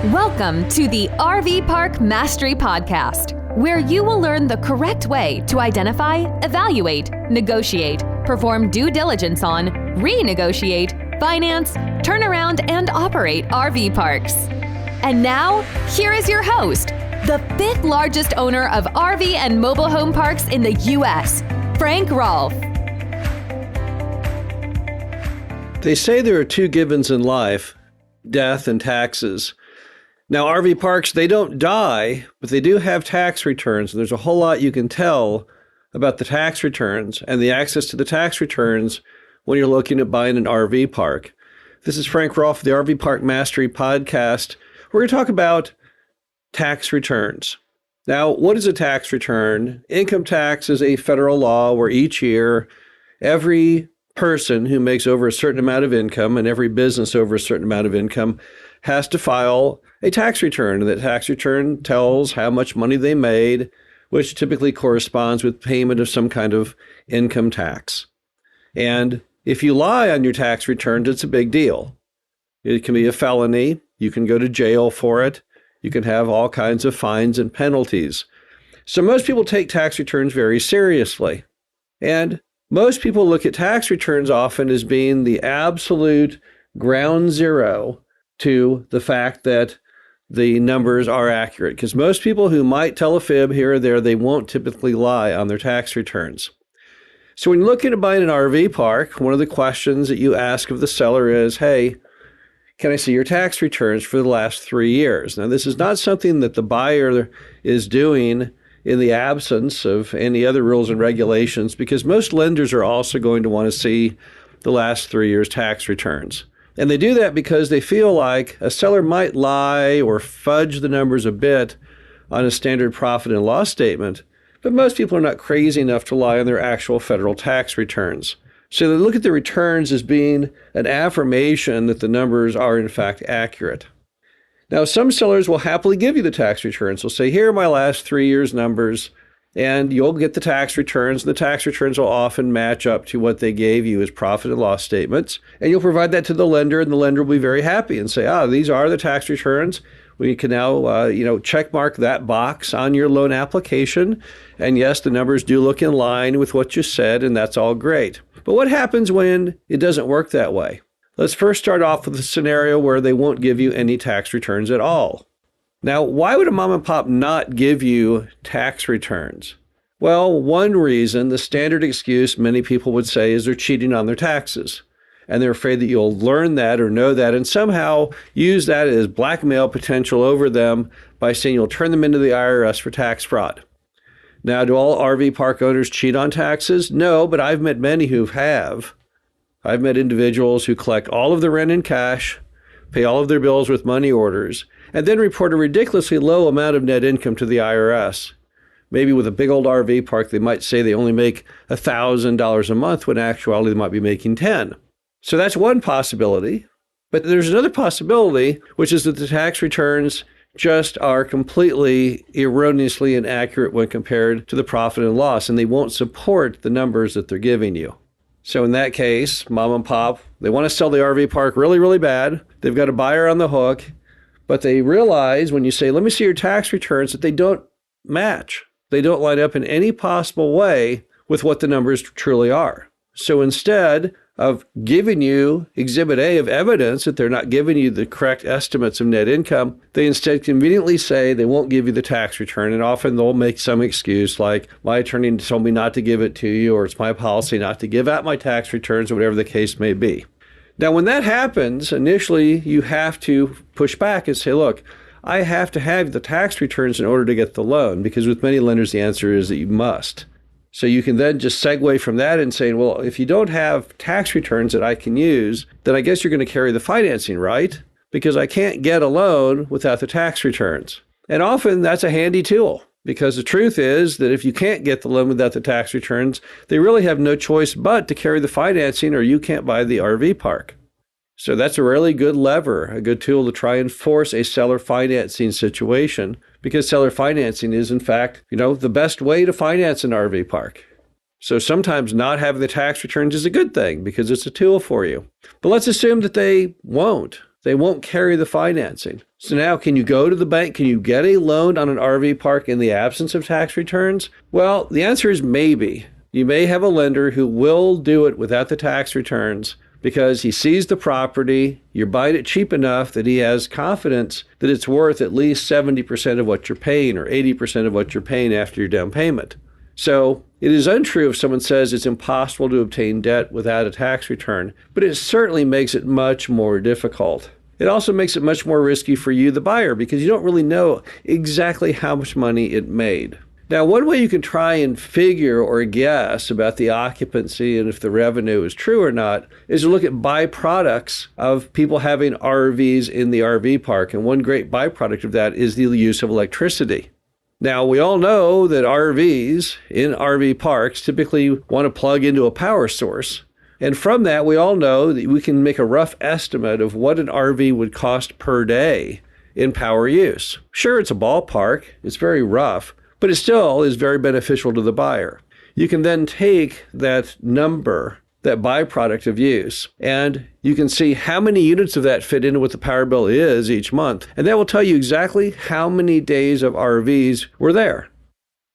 Welcome to the RV Park Mastery Podcast, where you will learn the correct way to identify, evaluate, negotiate, perform due diligence on, renegotiate, finance, turn around, and operate RV parks. And now, here is your host, the fifth largest owner of RV and mobile home parks in the U.S., Frank Rolfe. They say there are two givens in life, death and taxes. Now, RV parks, they don't die, but they do have tax returns. And there's a whole lot you can tell about the tax returns and the access to the tax returns when you're looking at buying an RV park. This is Frank Rolfe, the RV Park Mastery Podcast. We're going to talk about tax returns. Now, what is a tax return? Income tax is a federal law where each year, every person who makes over a certain amount of income and every business over a certain amount of income has to file a tax return. And that tax return tells how much money they made, which typically corresponds with payment of some kind of income tax. And if you lie on your tax returns, it's a big deal. It can be a felony. You can go to jail for it. You can have all kinds of fines and penalties. So most people take tax returns very seriously. And most people look at tax returns often as being the absolute ground zero to the fact that the numbers are accurate. Because most people who might tell a fib here or there, they won't typically lie on their tax returns. So when you're looking at buying an RV park, one of the questions that you ask of the seller is, hey, can I see your tax returns for the last 3 years? Now, this is not something that the buyer is doing in the absence of any other rules and regulations, because most lenders are also going to want to see the last 3 years' tax returns. And they do that because they feel like a seller might lie or fudge the numbers a bit on a standard profit and loss statement, but most people are not crazy enough to lie on their actual federal tax returns. So they look at the returns as being an affirmation that the numbers are in fact accurate. Now, some sellers will happily give you the tax returns. They'll say, here are my last 3 years' numbers, and you'll get the tax returns. The tax returns will often match up to what they gave you as profit and loss statements. And you'll provide that to the lender, and the lender will be very happy and say, these are the tax returns. We can now, check mark that box on your loan application. And yes, the numbers do look in line with what you said, and that's all great. But what happens when it doesn't work that way? Let's first start off with a scenario where they won't give you any tax returns at all. Now, why would a mom and pop not give you tax returns? Well, one reason, the standard excuse many people would say, is they're cheating on their taxes. And they're afraid that you'll learn that or know that and somehow use that as blackmail potential over them by saying you'll turn them into the IRS for tax fraud. Now, do all RV park owners cheat on taxes? No, but I've met many who have. I've met individuals who collect all of their rent in cash, pay all of their bills with money orders, and then report a ridiculously low amount of net income to the IRS. Maybe with a big old RV park, they might say they only make $1,000 a month when in actuality they might be making $10,000. So that's one possibility. But there's another possibility, which is that the tax returns just are completely erroneously inaccurate when compared to the profit and loss, and they won't support the numbers that they're giving you. So in that case, mom and pop, they want to sell the RV park really, really bad. They've got a buyer on the hook, but they realize when you say, let me see your tax returns, that they don't match. They don't line up in any possible way with what the numbers truly are. So instead of giving you Exhibit A of evidence that they're not giving you the correct estimates of net income, they instead conveniently say they won't give you the tax return. And often they'll make some excuse like, my attorney told me not to give it to you, or it's my policy not to give out my tax returns, or whatever the case may be. Now, when that happens, initially you have to push back and say, look, I have to have the tax returns in order to get the loan, because with many lenders, the answer is that you must. So you can then just segue from that and say, well, if you don't have tax returns that I can use, then I guess you're going to carry the financing, right? Because I can't get a loan without the tax returns. And often that's a handy tool, because the truth is that if you can't get the loan without the tax returns, they really have no choice but to carry the financing, or you can't buy the RV park. So that's a really good lever, a good tool to try and force a seller financing situation, because seller financing is, in fact, the best way to finance an RV park. So sometimes not having the tax returns is a good thing because it's a tool for you. But let's assume that they won't. They won't carry the financing. So now, can you go to the bank? Can you get a loan on an RV park in the absence of tax returns? Well, the answer is maybe. You may have a lender who will do it without the tax returns because he sees the property, you're buying it cheap enough that he has confidence that it's worth at least 70% of what you're paying or 80% of what you're paying after your down payment. So it is untrue if someone says it's impossible to obtain debt without a tax return, but it certainly makes it much more difficult. It also makes it much more risky for you, the buyer, because you don't really know exactly how much money it made. Now, one way you can try and figure or guess about the occupancy and if the revenue is true or not is to look at byproducts of people having RVs in the RV park. And one great byproduct of that is the use of electricity. Now, we all know that RVs in RV parks typically want to plug into a power source. And from that, we all know that we can make a rough estimate of what an RV would cost per day in power use. Sure, it's a ballpark. It's very rough, but it still is very beneficial to the buyer. You can then take that number, that byproduct of use, and you can see how many units of that fit into what the power bill is each month. And that will tell you exactly how many days of RVs were there.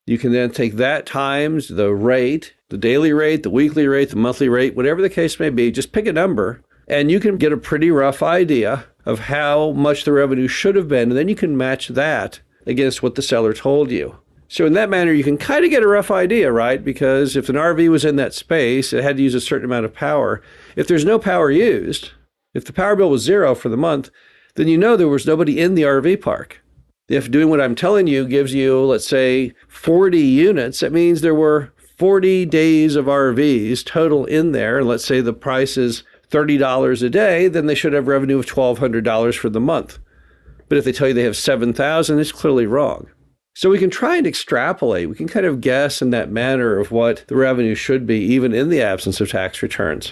You can then take that times the rate, the daily rate, the weekly rate, the monthly rate, whatever the case may be, just pick a number, and you can get a pretty rough idea of how much the revenue should have been, and then you can match that against what the seller told you. So in that manner, you can kind of get a rough idea, right? Because if an RV was in that space, it had to use a certain amount of power. If there's no power used, if the power bill was zero for the month, then you know there was nobody in the RV park. If doing what I'm telling you gives you, let's say, 40 units, that means there were 40 days of RVs total in there. And let's say the price is $30 a day, then they should have revenue of $1,200 for the month. But if they tell you they have 7,000, it's clearly wrong. So we can try and extrapolate. We can kind of guess in that manner of what the revenue should be, even in the absence of tax returns.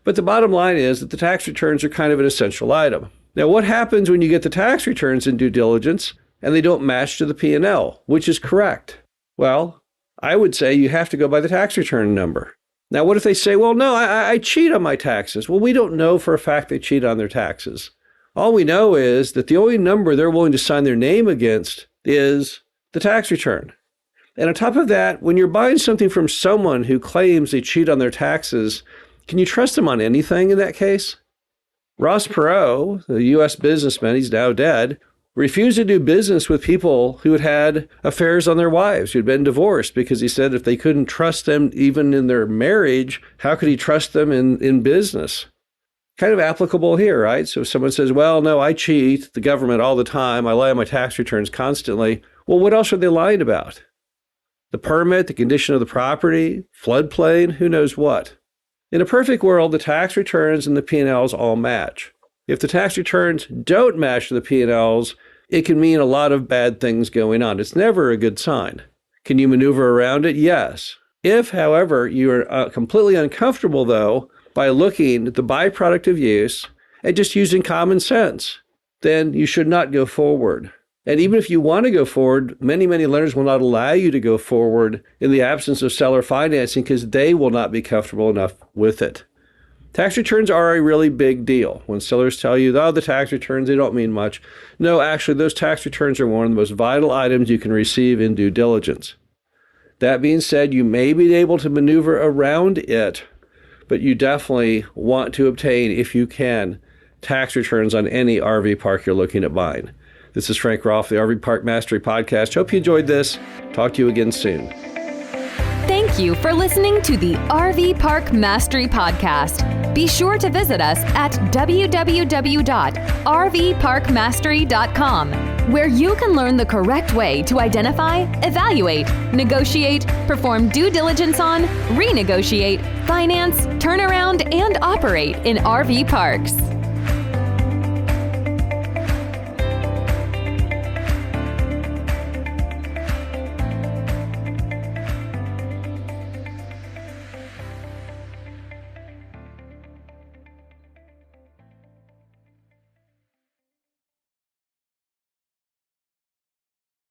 But the bottom line is that the tax returns are kind of an essential item. Now, what happens when you get the tax returns in due diligence and they don't match to the P&L, which is correct? Well, I would say you have to go by the tax return number. Now, what if they say, well, no, I cheat on my taxes? Well, we don't know for a fact they cheat on their taxes. All we know is that the only number they're willing to sign their name against is the tax return. And on top of that, when you're buying something from someone who claims they cheat on their taxes, can you trust them on anything in that case? Ross Perot, the U.S. businessman, he's now dead, refused to do business with people who had affairs on their wives, who had been divorced, because he said if they couldn't trust them even in their marriage, how could he trust them in business? Kind of applicable here, right? So if someone says, well, no, I cheat the government all the time, I lie on my tax returns constantly. Well, what else are they lying about? The permit, the condition of the property, floodplain, who knows what? In a perfect world, the tax returns and the P&Ls all match. If the tax returns don't match the P&Ls, it can mean a lot of bad things going on. It's never a good sign. Can you maneuver around it? Yes. If, however, you are completely uncomfortable, though, by looking at the byproduct of use and just using common sense, then you should not go forward. And even if you want to go forward, many lenders will not allow you to go forward in the absence of seller financing because they will not be comfortable enough with it. Tax returns are a really big deal. When sellers tell you, oh, the tax returns, they don't mean much. No, actually, those tax returns are one of the most vital items you can receive in due diligence. That being said, you may be able to maneuver around it, but you definitely want to obtain, if you can, tax returns on any RV park you're looking at buying. This is Frank Rolfe, the RV Park Mastery Podcast. Hope you enjoyed this. Talk to you again soon. Thank you for listening to the RV Park Mastery Podcast. Be sure to visit us at www.rvparkmastery.com, where you can learn the correct way to identify, evaluate, negotiate, perform due diligence on, renegotiate, finance, turn around, and operate in RV parks.